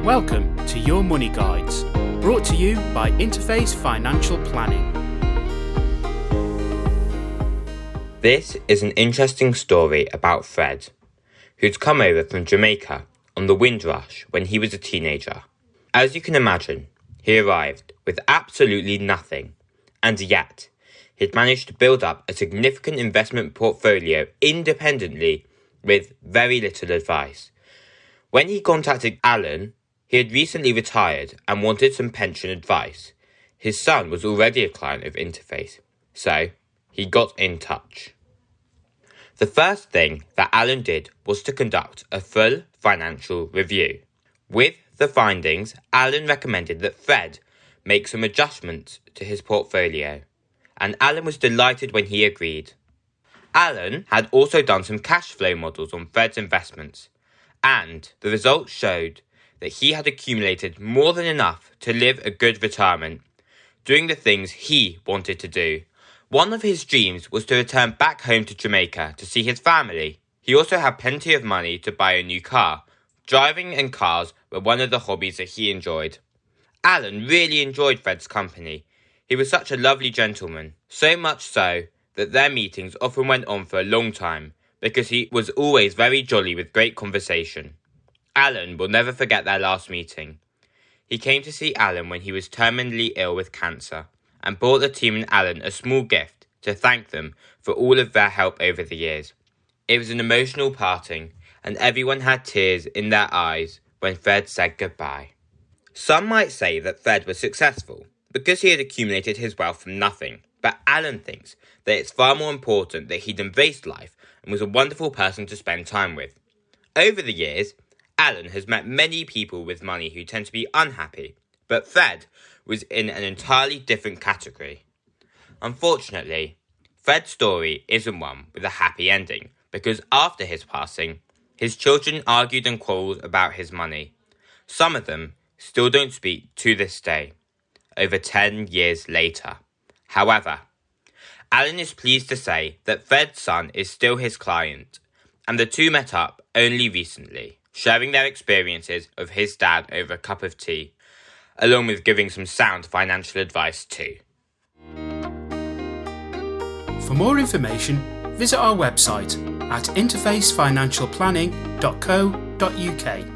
Welcome to Your Money Guides, brought to you by Interface Financial Planning. This is an interesting story about Fred, who'd come over from Jamaica on the Windrush when he was a teenager. As you can imagine, he arrived with absolutely nothing, and yet he'd managed to build up a significant investment portfolio independently with very little advice. When he contacted Alan, he had recently retired and wanted some pension advice. His son was already a client of Interface, so he got in touch. The first thing that Alan did was to conduct a full financial review. With the findings, Alan recommended that Fred make some adjustments to his portfolio, and Alan was delighted when he agreed. Alan had also done some cash flow models on Fred's investments, and the results showed that he had accumulated more than enough to live a good retirement, doing the things he wanted to do. One of his dreams was to return back home to Jamaica to see his family. He also had plenty of money to buy a new car. Driving and cars were one of the hobbies that he enjoyed. Alan really enjoyed Fred's company. He was such a lovely gentleman, so much so that their meetings often went on for a long time because he was always very jolly with great conversation. Alan will never forget their last meeting. He came to see Alan when he was terminally ill with cancer and brought the team and Alan a small gift to thank them for all of their help over the years. It was an emotional parting, and everyone had tears in their eyes when Fred said goodbye. Some might say that Fred was successful because he had accumulated his wealth from nothing, but Alan thinks that it's far more important that he'd embraced life and was a wonderful person to spend time with. Over the years, Alan has met many people with money who tend to be unhappy, but Fred was in an entirely different category. Unfortunately, Fred's story isn't one with a happy ending, because after his passing, his children argued and quarrelled about his money. Some of them still don't speak to this day, over 10 years later. However, Alan is pleased to say that Fred's son is still his client, and the two met up only recently, sharing their experiences of his dad over a cup of tea, along with giving some sound financial advice too. For more information, visit our website at interfacefinancialplanning.co.uk.